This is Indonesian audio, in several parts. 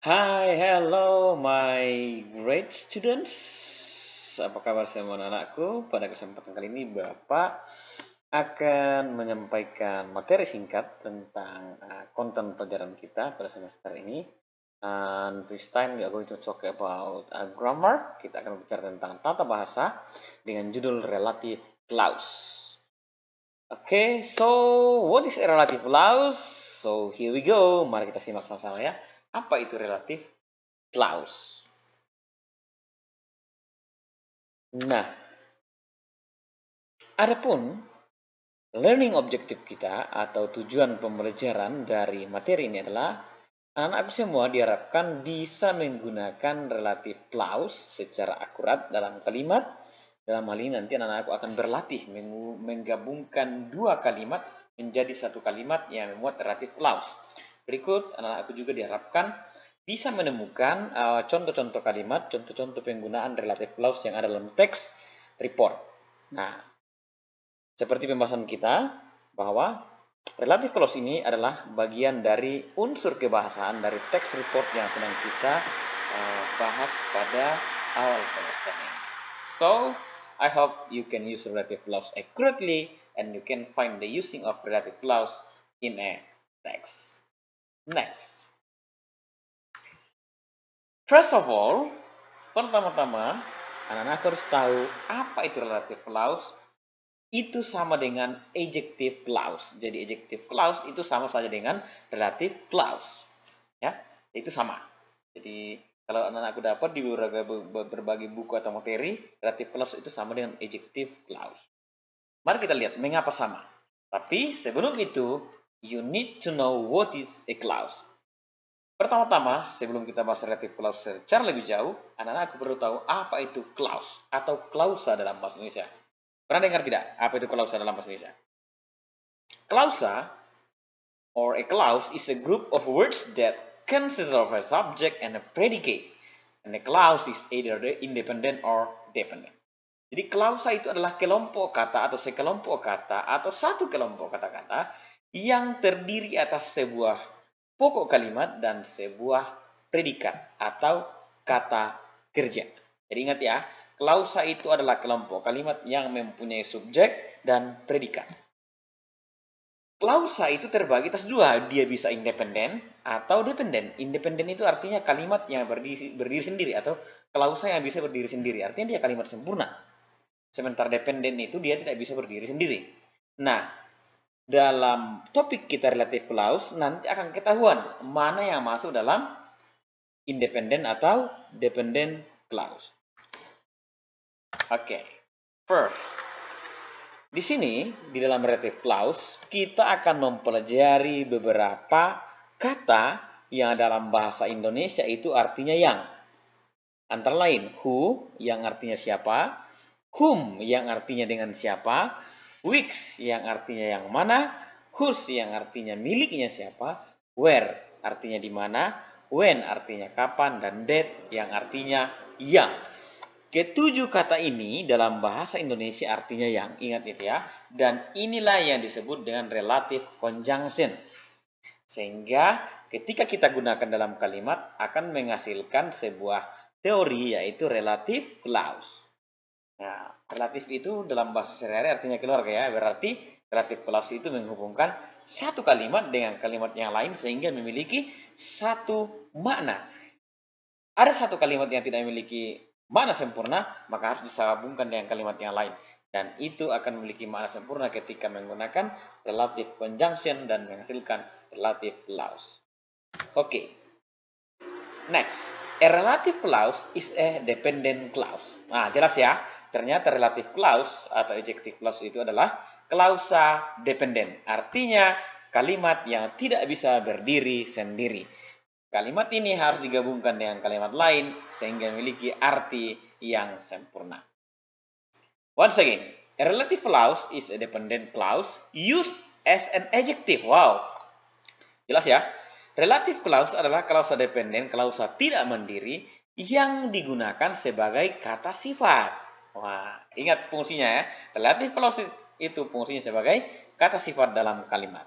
Hai, hello my great students. Apa kabar semua anak-anakku? Pada kesempatan kali ini Bapak akan menyampaikan materi singkat tentang konten pelajaran kita pada semester ini. And this time we are going to talk about grammar. Kita akan bicara tentang tata bahasa dengan judul relative clause. Okay, so what is a relative clause? So here we go. Mari kita simak sama-sama ya. Apa itu relative clause? Nah, adapun learning objective kita atau tujuan pembelajaran dari materi ini adalah anak-anak semua diharapkan bisa menggunakan relative clause secara akurat dalam kalimat. Dalam hal ini nanti anak-anakku akan berlatih menggabungkan dua kalimat menjadi satu kalimat yang memuat relative clause. Berikut anak-anakku juga diharapkan bisa menemukan contoh-contoh kalimat, contoh-contoh penggunaan relative clause yang ada dalam teks report. Nah, seperti pembahasan kita bahwa relative clause ini adalah bagian dari unsur kebahasaan dari teks report yang sedang kita bahas pada awal semester ini. So, I hope you can use relative clause accurately and you can find the using of relative clause in a text. Next. First of all, pertama-tama anak-anak harus tahu apa itu relative clause. Itu sama dengan adjective clause. Jadi adjective clause itu sama saja dengan relative clause. Ya, itu sama. Jadi kalau anak-anakku dapat di berbagai buku atau materi, relative clause itu sama dengan adjective clause. Mari kita lihat mengapa sama. Tapi sebelum itu, you need to know what is a clause. Pertama-tama, sebelum kita bahas relative clause secara lebih jauh, anak-anakku perlu tahu apa itu clause atau klausa dalam bahasa Indonesia. Pernah dengar tidak apa itu klausa dalam bahasa Indonesia? Klausa or a clause is a group of words that consists of a subject and a predicate. And a clause is either independent or dependent. Jadi klausa itu adalah kelompok kata atau sekelompok kata atau satu kelompok kata-kata yang terdiri atas sebuah pokok kalimat dan sebuah predikat atau kata kerja. Jadi ingat ya, klausa itu adalah kelompok kalimat yang mempunyai subjek dan predikat. Klausa itu terbagi atas dua, dia bisa independen atau dependen. Independen itu artinya kalimat yang berdiri sendiri atau klausa yang bisa berdiri sendiri, artinya dia kalimat sempurna. Sementara dependen itu dia tidak bisa berdiri sendiri. Nah, dalam topik kita relative clause nanti akan ketahuan mana yang masuk dalam independen atau dependent clause. Oke. First, di sini di dalam relative clause kita akan mempelajari beberapa kata yang dalam bahasa Indonesia itu artinya yang. Antara lain who yang artinya siapa, whom yang artinya dengan siapa, which yang artinya yang mana, whose yang artinya miliknya siapa, where artinya di mana, when artinya kapan, dan that yang artinya yang. Ketujuh kata ini dalam bahasa Indonesia artinya yang, ingat itu ya. Dan inilah yang disebut dengan relative conjunction. Sehingga ketika kita gunakan dalam kalimat akan menghasilkan sebuah teori yaitu relative clause. Nah, relatif itu dalam bahasa sehari-hari artinya keluarga ya. Berarti relative clause itu menghubungkan satu kalimat dengan kalimat yang lain sehingga memiliki satu makna. Ada satu kalimat yang tidak memiliki makna sempurna, maka harus disambungkan dengan kalimat yang lain. Dan itu akan memiliki makna sempurna ketika menggunakan relative conjunction dan menghasilkan relative clause. Oke. Next. A relative clause is a dependent clause. Nah, jelas ya. Ternyata relative clause atau adjective clause itu adalah klausa dependent. Artinya kalimat yang tidak bisa berdiri sendiri. Kalimat ini harus digabungkan dengan kalimat lain sehingga memiliki arti yang sempurna. Once again, a relative clause is a dependent clause used as an adjective. Wow, jelas ya. Relative clause adalah klausa dependen, klausa tidak mandiri yang digunakan sebagai kata sifat. Wah, ingat fungsinya ya. Relative clause itu fungsinya sebagai kata sifat dalam kalimat.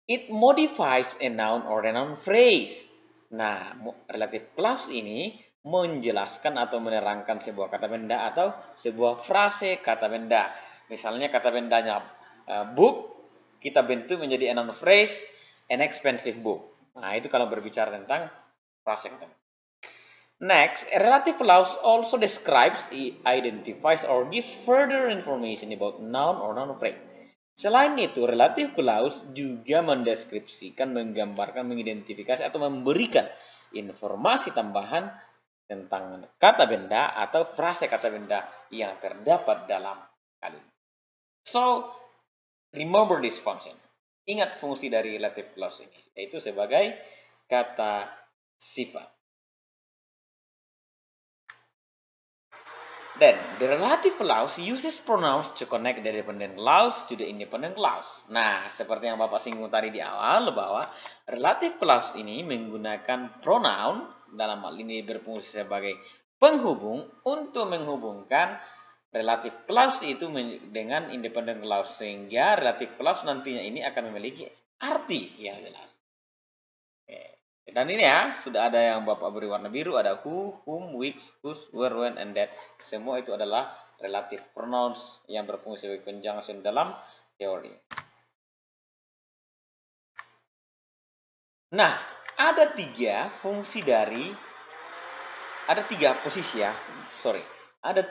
It modifies a noun or a noun phrase. Nah, relative clause ini menjelaskan atau menerangkan sebuah kata benda atau sebuah frase kata benda. Misalnya kata bendanya book, kita bentuk menjadi a noun phrase, an expensive book. Nah, itu kalau berbicara tentang frase kata benda. Next, a relative clause also describes, identifies, or gives further information about noun or noun phrase. Selain itu, relative clause juga mendeskripsikan, menggambarkan, mengidentifikasi, atau memberikan informasi tambahan tentang kata benda atau frase kata benda yang terdapat dalam kalimat. So, remember this function. Ingat fungsi dari relative clause ini, yaitu sebagai kata sifat. Then, the relative clause uses pronouns to connect the dependent clause to the independent clause. Nah, seperti yang Bapak singgung tadi di awal, bahwa relative clause ini menggunakan pronoun, dalam hal ini berfungsi sebagai penghubung untuk menghubungkan relative clause itu dengan independent clause. Sehingga relative clause nantinya ini akan memiliki arti yang jelas. Dan ini ya, sudah ada yang Bapak beri warna biru, ada who, whom, which, whose, where, when, and that. Semua itu adalah relative pronouns yang berfungsi sebagai conjunction dalam teori. Nah, ada tiga posisi ya, ada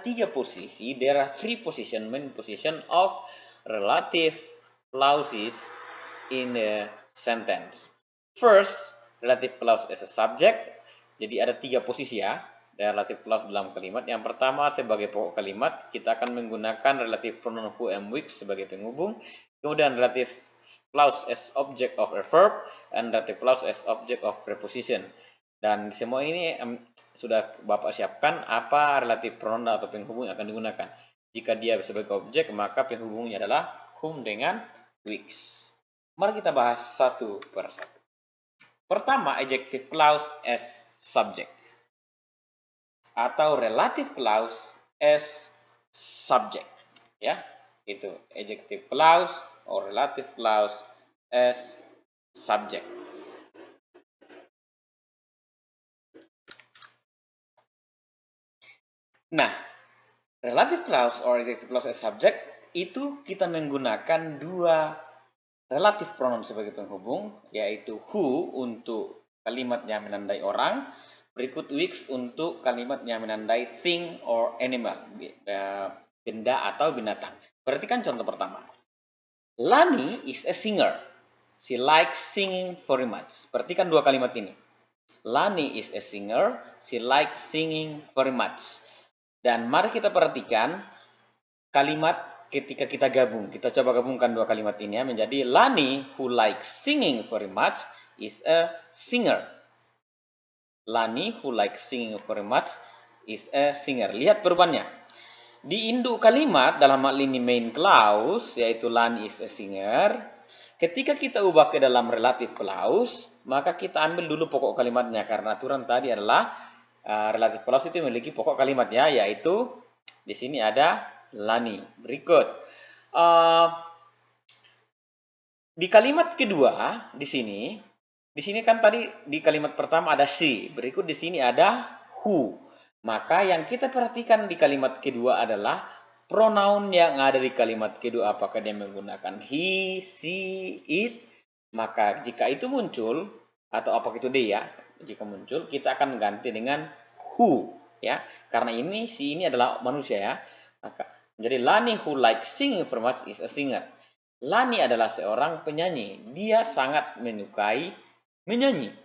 tiga posisi, there are three main position of relative clauses in a sentence. First, relative clause as a subject. Jadi ada tiga posisi ya, relative clause dalam kalimat. Yang pertama, sebagai pokok kalimat, kita akan menggunakan relative pronoun who and which sebagai penghubung. Kemudian relative clause as object of a verb, and relative clause as object of preposition. Dan semua ini sudah Bapak siapkan apa relative pronoun atau penghubung yang akan digunakan. Jika dia sebagai objek, maka penghubungnya adalah whom dengan which. Mari kita bahas satu per satu. Pertama, adjective clause as subject atau relative clause as subject, ya. Itu adjective clause or relative clause as subject. Nah, relative clause or adjective clause as subject itu kita menggunakan dua relative pronoun sebagai penghubung, yaitu who untuk kalimat yang menandai orang, berikut which untuk kalimat yang menandai thing or animal, benda atau binatang. Perhatikan contoh pertama. Lani is a singer. She likes singing very much. Perhatikan dua kalimat ini. Lani is a singer. She likes singing very much. Dan mari kita perhatikan kalimat ketika kita gabung. Kita coba gabungkan dua kalimat ini ya, menjadi Lani who likes singing very much is a singer. Lani who likes singing very much is a singer. Lihat perubahannya. Di induk kalimat dalam hal ini main clause, yaitu Lani is a singer. Ketika kita ubah ke dalam relative clause, maka kita ambil dulu pokok kalimatnya. Karena aturan tadi adalah relative clause itu memiliki pokok kalimatnya, yaitu di sini ada Lani. Berikut. Di kalimat kedua, di sini kan tadi di kalimat pertama ada she. Berikut di sini ada who. Maka yang kita perhatikan di kalimat kedua adalah pronoun yang ada di kalimat kedua. Apakah dia menggunakan he, she, it. Maka jika itu muncul, atau apakah itu dia, jika muncul, kita akan ganti dengan who. Ya, karena ini she ini adalah manusia ya. Maka jadi Lani who likes singing very much is a singer. Lani adalah seorang penyanyi. Dia sangat menyukai menyanyi.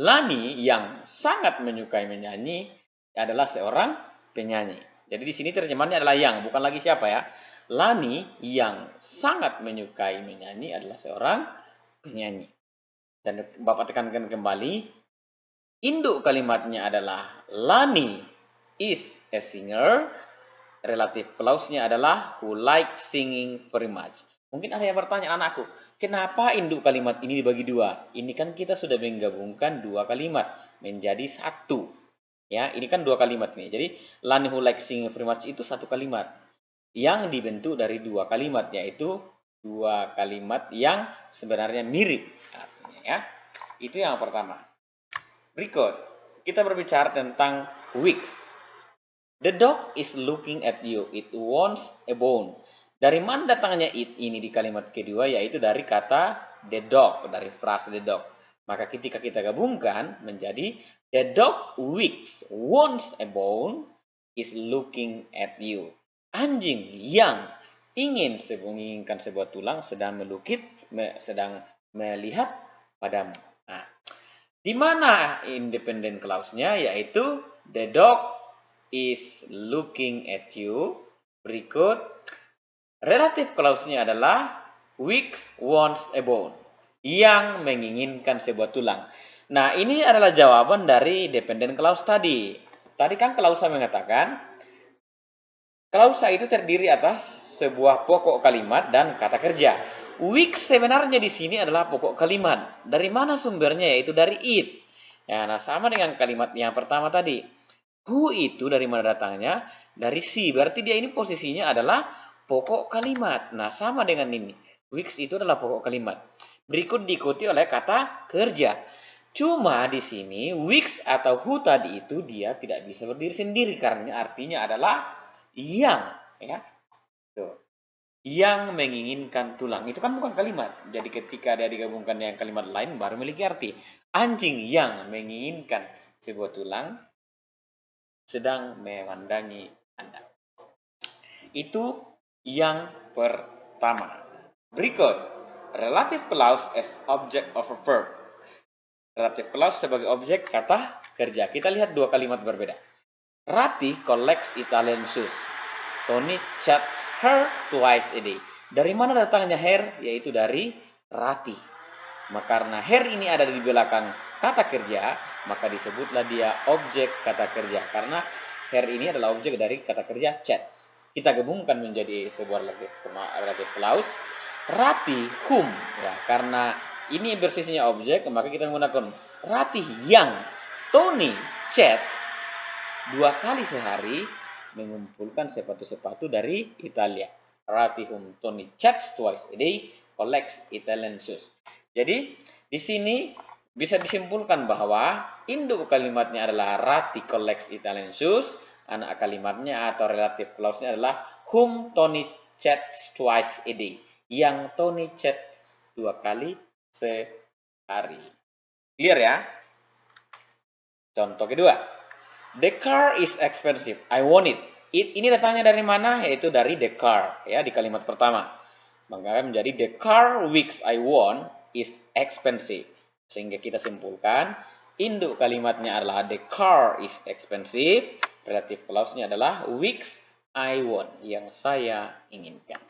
Lani yang sangat menyukai menyanyi adalah seorang penyanyi. Jadi di sini terjemahannya adalah yang, bukan lagi siapa ya. Lani yang sangat menyukai menyanyi adalah seorang penyanyi. Dan Bapak tekankan kembali, induk kalimatnya adalah Lani is a singer. Relative clause-nya adalah who like singing very much. Mungkin ada yang bertanya, anakku, kenapa induk kalimat ini dibagi dua? Ini kan kita sudah menggabungkan dua kalimat menjadi satu. Ya, ini kan dua kalimat nih. Jadi, Lani who like singing very much itu satu kalimat yang dibentuk dari dua kalimat, yaitu dua kalimat yang sebenarnya mirip artinya ya. Itu yang pertama. Berikut, kita berbicara tentang weeks. The dog is looking at you. It wants a bone. Dari mana datangnya it ini di kalimat kedua? Yaitu dari kata the dog, dari frase the dog. Maka ketika kita gabungkan menjadi the dog which wants a bone is looking at you. Anjing yang menginginkan sebuah tulang sedang sedang melihat padamu. Nah, di mana independent clause-nya? Yaitu the dog is looking at you. Berikut, relative clause-nya adalah which wants a bone, yang menginginkan sebuah tulang. Nah, ini adalah jawaban dari dependent clause tadi. Tadi kan klausa mengatakan, klausa itu terdiri atas sebuah pokok kalimat dan kata kerja. Which sebenarnya di sini adalah pokok kalimat. Dari mana sumbernya? Yaitu dari it. Ya, nah, sama dengan kalimat yang pertama tadi. Who itu dari mana datangnya? Dari si. Berarti dia ini posisinya adalah pokok kalimat. Nah, sama dengan ini. Which itu adalah pokok kalimat. Berikut diikuti oleh kata kerja. Cuma di sini which atau who tadi itu dia tidak bisa berdiri sendiri karena artinya adalah yang, ya. Tuh. Yang menginginkan tulang. Itu kan bukan kalimat. Jadi ketika dia digabungkan dengan kalimat lain baru memiliki arti. Anjing yang menginginkan sebuah tulang sedang memandangi Anda. Itu yang pertama. Berikut, relative clause as object of a verb. Relative clause sebagai objek kata kerja. Kita lihat dua kalimat berbeda. Rati collects Italian shoes. Tony chats her twice a day. Dari mana datangnya her? Yaitu dari Rati. Maka karena her ini ada di belakang kata kerja, maka disebutlah dia objek kata kerja. Karena her ini adalah objek dari kata kerja chats. Kita gabungkan menjadi sebuah relative clause. Rati whom, ya, karena ini bersisinya objek, maka kita menggunakan Rati yang Tony chat 2 kali sehari mengumpulkan sepatu-sepatu dari Italia. Rati whom Tony chats twice a day collects Italian shoes. Jadi di sini bisa disimpulkan bahwa induk kalimatnya adalah Rati collects Italian shoes, anak kalimatnya atau relative clause-nya adalah whom Tony chats twice a day, yang Tony chats 2 kali sehari. Clear ya? Contoh kedua. The car is expensive. I want it. Ini datangnya dari mana? Yaitu dari the car, ya, di kalimat pertama. Maka menjadi the car which I want is expensive. Sehingga kita simpulkan induk kalimatnya adalah the car is expensive. Relative clause-nya adalah which I want, yang saya inginkan.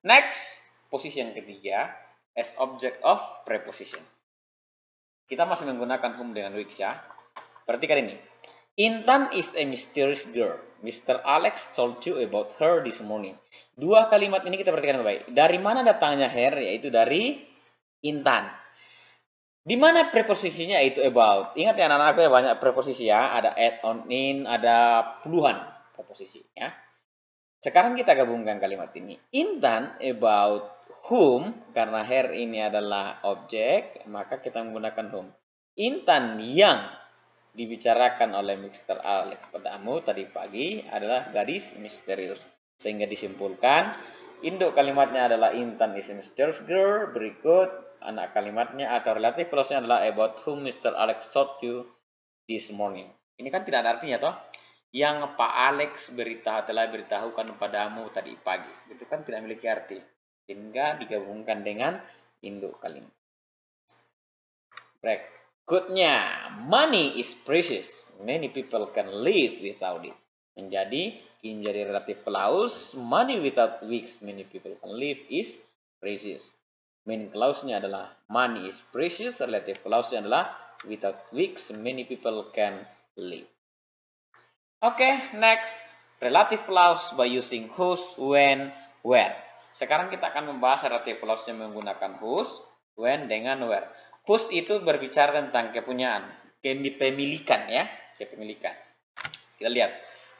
Next, posisi yang ketiga as object of preposition. Kita masih menggunakan whom dengan which, ya. Perhatikan ini. Intan is a mysterious girl. Mr. Alex told you about her this morning. Dua kalimat ini kita perhatikan baik. Dari mana datangnya her? Yaitu dari Intan. Di mana preposisinya? Itu about. Ingat ya anak-anak, ya, banyak preposisi, ya. Ada at, on, in, ada puluhan preposisi, ya. Sekarang kita gabungkan kalimat ini. Intan about whom, karena her ini adalah objek, maka kita menggunakan whom. Intan yang dibicarakan oleh Mr. Alex padamu tadi pagi adalah gadis misterius. Sehingga disimpulkan, induk kalimatnya adalah Intan is a mysterious girl. Berikut anak kalimatnya atau relative clause-nya adalah about whom Mr. Alex told you this morning. Ini kan tidak ada artinya toh. Yang Pak Alex telah beritahukan padamu tadi pagi. Itu kan tidak memiliki arti. Sehingga digabungkan dengan induk kalimat. Berikutnya, money is precious. Many people can live without it. Menjadi relative clause, money without which many people can live is precious. Main clause-nya adalah money is precious, relative clause-nya adalah without which many people can live. Oke, next. Relative clause by using whose, when, where. Sekarang kita akan membahas relative clause-nya menggunakan whose, when, dengan where. Whose itu berbicara tentang kepunyaan, kepemilikan, ya, kepemilikan. Kita lihat.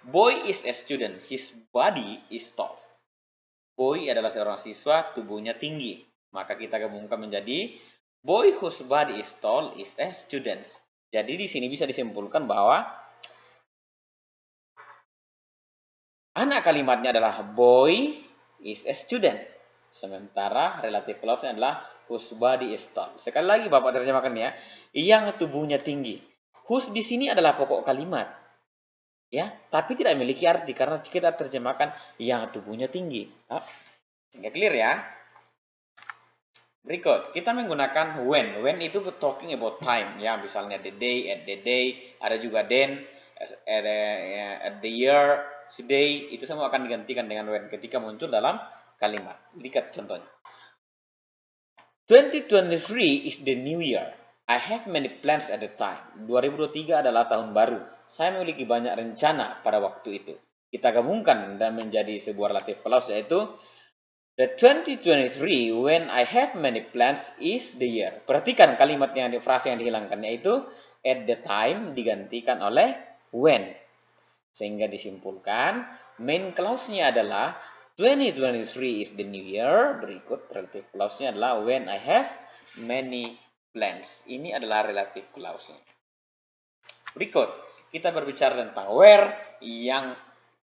Boy is a student, his body is tall. Boy adalah seorang siswa, tubuhnya tinggi. Maka kita gabungkan menjadi Boy whose body is tall is a student. Jadi di sini bisa disimpulkan bahwa anak kalimatnya adalah boy is a student. Sementara relative clause-nya adalah whose body is tall. Sekali lagi Bapak terjemahkan ya. Yang tubuhnya tinggi. Whose di sini adalah pokok kalimat. Ya, tapi tidak memiliki arti karena kita terjemahkan yang tubuhnya tinggi. Sehingga clear ya. Berikut, kita menggunakan when. When itu talking about time, ya, misalnya the day, at the day, ada juga then, at the year, today, itu semua akan digantikan dengan when ketika muncul dalam kalimat. Lihat contohnya. 2023 is the new year. I have many plans at the time. 2023 adalah tahun baru. Saya memiliki banyak rencana pada waktu itu. Kita gabungkan dan menjadi sebuah relative clause, yaitu the 2023 when I have many plans is the year. Perhatikan kalimat yang frase yang dihilangkan, yaitu at the time digantikan oleh when. Sehingga disimpulkan main clause-nya adalah 2023 is the new year. Berikut relative clause-nya adalah when I have many plans. Ini adalah relative clause-nya. Berikut kita berbicara tentang where yang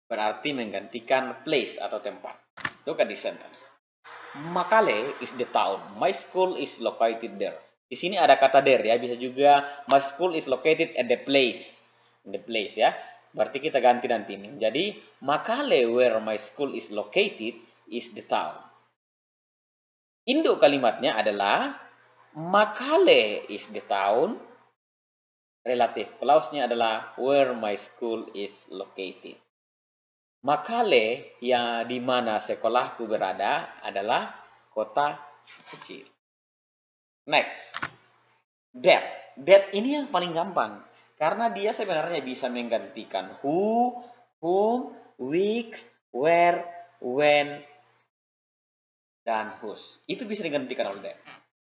berarti menggantikan place atau tempat. Look at this sentence. Makale is the town. My school is located there. Di sini ada kata there ya. Bisa juga my school is located at the place. The place ya. Berarti kita ganti nanti ini. Jadi Makale where my school is located is the town. Induk kalimatnya adalah Makale is the town. Relative clause-nya adalah where my school is located. Makale yang di mana sekolahku berada adalah kota kecil. Next, that. That ini yang paling gampang karena dia sebenarnya bisa menggantikan who, whom, which, where, when, dan whose. Itu bisa digantikan oleh that.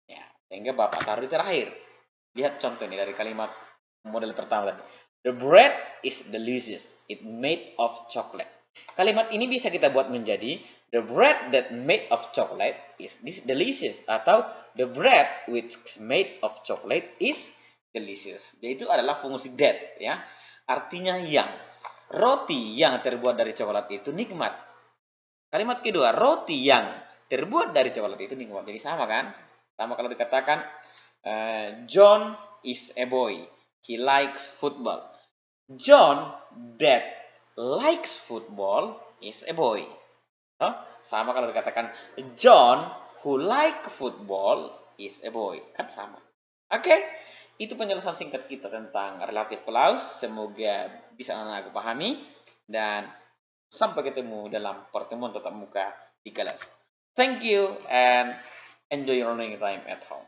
Ya, sehingga Bapak taruh di terakhir. Lihat contoh ini dari kalimat model pertama tadi. The bread is delicious. It made of chocolate. Kalimat ini bisa kita buat menjadi the bread that made of chocolate is delicious, atau the bread which is made of chocolate is delicious. Jadi itu adalah fungsi that ya. Artinya yang. Roti yang terbuat dari coklat itu nikmat. Kalimat kedua, roti yang terbuat dari coklat itu nikmat. Jadi sama kan? Sama kalau dikatakan John is a boy. He likes football. John that likes football is a boy. Sama kalau dikatakan John who like football is a boy. Kan sama. Oke, itu penjelasan singkat kita tentang relative clause. Semoga bisa anak-anak pahami. Dan sampai ketemu dalam pertemuan tatap muka di kelas. Thank you and enjoy your learning time at home.